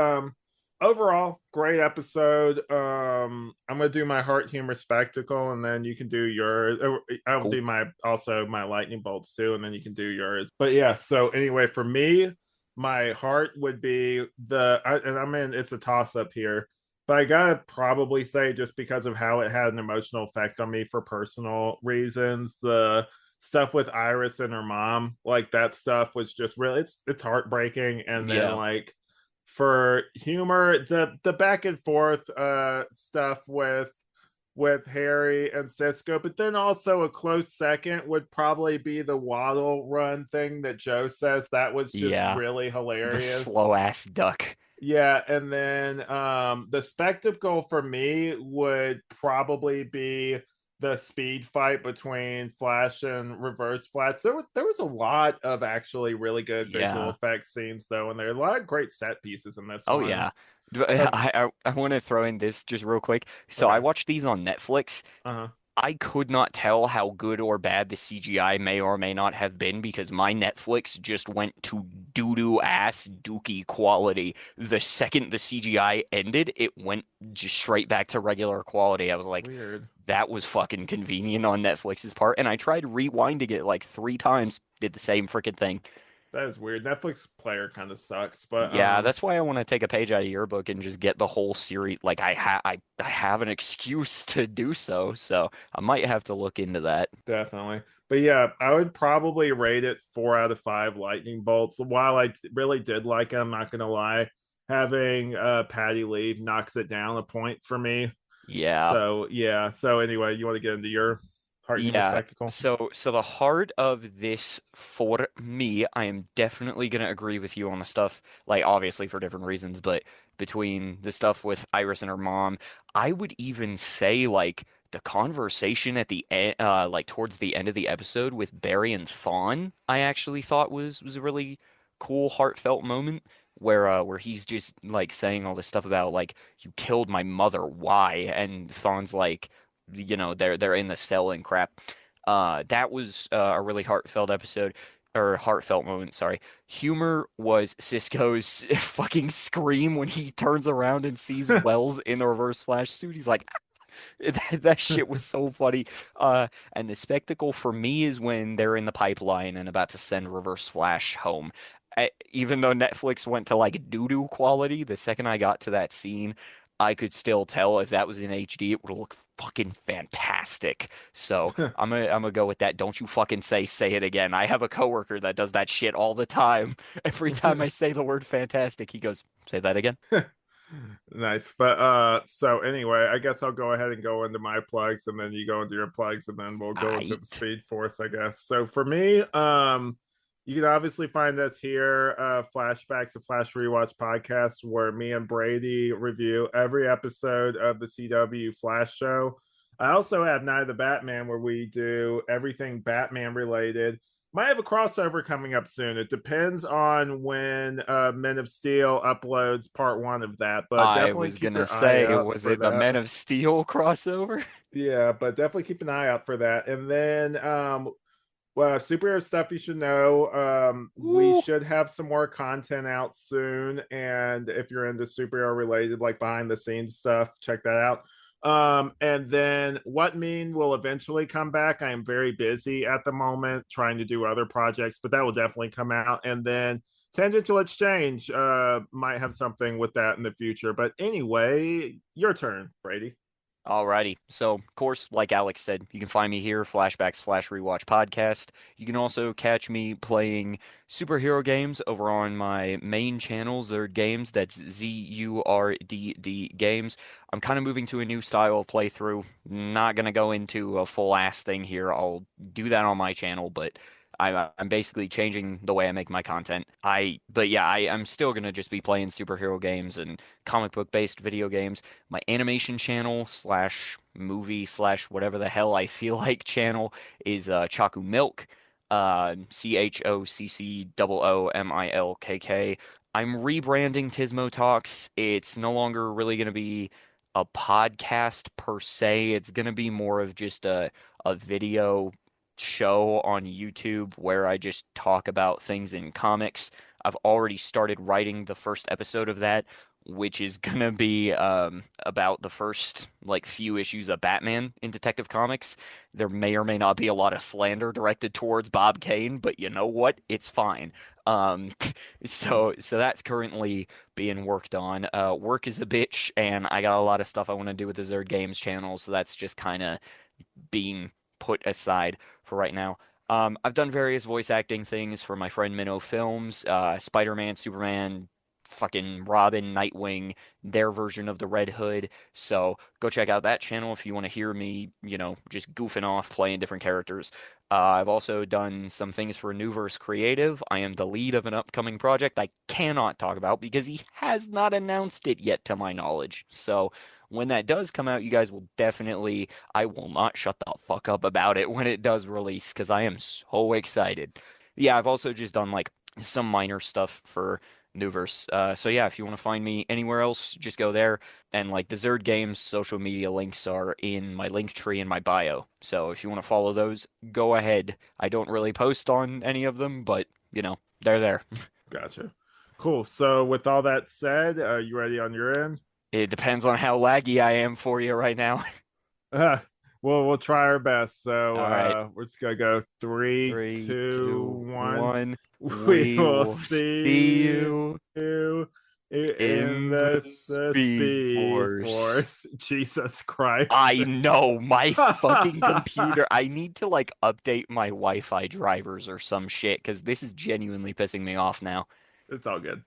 overall, great episode. I'm gonna do my heart humor spectacle, and then you can do yours. I'll cool. do my also my lightning bolts too, and then you can do yours. But yeah, so anyway, for me, my heart would be and I mean it's a toss up here, but I gotta probably say just because of how it had an emotional effect on me for personal reasons, the stuff with Iris and her mom, like that stuff was just really it's heartbreaking. And then Yeah. like for humor, the back and forth stuff with Harry and Cisco, but then also a close second would probably be the Waddle Run thing that Joe says. That was just Yeah. really The hilarious. slow ass duck. Yeah, and then the spectacle for me would probably be the speed fight between Flash and Reverse Flash. There was a lot of actually really good visual Yeah. effects scenes though, and there are a lot of great set pieces in this Oh one. yeah. Um, I want to throw in this just real quick. So I okay. watched these on Netflix. Uh-huh. I could not tell how good or bad the CGI may or may not have been because my Netflix just went to doo-doo ass dookie quality. The second the CGI ended, it went just straight back to regular quality. I was like, Weird. that was fucking convenient on Netflix's part. And I tried rewinding it like three times, did the same freaking thing. That is weird. Netflix player kind of sucks, but Yeah, that's why I want to take a page out of your book and just get the whole series. Like I have an excuse to do so, so I might have to look into that. definitely. But yeah, I would probably rate it 4 out of 5 lightning bolts. While I really did like it, I'm not gonna lie, having Patty leave knocks it down a point for me. Yeah. So yeah. So anyway, you want to get into your heart humor Yeah, spectacle? so the heart of this for me, I am definitely gonna agree with you on the stuff, like obviously for different reasons, but between the stuff with Iris and her mom, I would even say like the conversation at the end, like towards the end of the episode with Barry and Fawn, I actually thought was a really cool, heartfelt moment where he's just like saying all this stuff about like you killed my mother, why? And Fawn's like they're in the cell and crap. That was a really heartfelt episode or heartfelt moment, sorry. Humor was Cisco's fucking scream when he turns around and sees Wells in the Reverse Flash suit. He's like, that shit was so funny. And the spectacle for me is when they're in the pipeline and about to send Reverse Flash home. Even though Netflix went to like doo-doo quality, the second I got to that scene, I could still tell if that was in HD, it would look fucking fantastic. So I'm gonna go with that. Don't you fucking say it again. I have a coworker that does that shit all the time. Every time I say the word fantastic, he goes, say that again. Nice. But so anyway, I guess I'll go ahead and go into my plugs and then you go into your plugs and then we'll go into the Aight. Speed Force, I guess. So for me, you can obviously find us here, Flashbacks, a Flash Rewatch podcast where me and Brady review every episode of the CW Flash show. I also have Night of the Batman where we do everything Batman related. Might have a crossover coming up soon. It depends on when Men of Steel uploads part 1 of that, but I definitely was keep gonna your eye say, out was for it the that. Men of Steel crossover? Yeah, but definitely keep an eye out for that. And then well, superhero stuff you should know. We Ooh. should have some more content out soon. And if you're into superhero related, like behind the scenes stuff, check that out. And then What Mean will eventually come back. I am very busy at the moment trying to do other projects, but that will definitely come out. And then Tangential Exchange might have something with that in the future. But anyway, your turn, Brady. Alrighty. So, of course, like Alex said, you can find me here, Flashbacks Flash Rewatch Podcast. You can also catch me playing superhero games over on my main channel, Zurd Games. That's ZURDD Games. I'm kind of moving to a new style of playthrough. Not gonna go into a full ass thing here. I'll do that on my channel, but I'm basically changing the way I make my content. But yeah, I'm still gonna just be playing superhero games and comic book based video games. My animation channel slash movie slash whatever the hell I feel like channel is Chaku Milk, CHOCCOOMILKK. I'm rebranding Tismo Talks. It's no longer really going to be a podcast per se. It's going to be more of just a video show on YouTube where I just talk about things in comics. I've already started writing the first episode of that, which is gonna be about the first like few issues of Batman in Detective Comics. There may or may not be a lot of slander directed towards Bob Kane, but you know what? It's fine. Um, so that's currently being worked on. Work is a bitch, and I got a lot of stuff I want to do with the Zerd Games channel, so that's just kind of being put aside for right now. I've done various voice acting things for my friend Minnow Films, Spider-Man, Superman, fucking Robin, Nightwing, their version of the Red Hood. So go check out that channel if you want to hear me, just goofing off, playing different characters. I've also done some things for Newverse Creative. I am the lead of an upcoming project I cannot talk about because he has not announced it yet, to my knowledge. So when that does come out, you guys will definitely, I will not shut the fuck up about it when it does release because I am so excited. Yeah, I've also just done like some minor stuff for Newverse. So yeah, if you want to find me anywhere else, just go there. And like the Zerd Games social media links are in my link tree in my bio. So if you want to follow those, go ahead. I don't really post on any of them, but they're there. Gotcha. Cool. So with all that said, you ready on your end? It depends on how laggy I am for you right now. we'll try our best. So All right. we're just gonna go three, Three, two, two, one. one. We We will will see see you you in in the the Speed Speed Force. Force. Jesus Christ. I know my fucking computer. I need to like update my Wi-Fi drivers or some shit because this is genuinely pissing me off now. It's all good.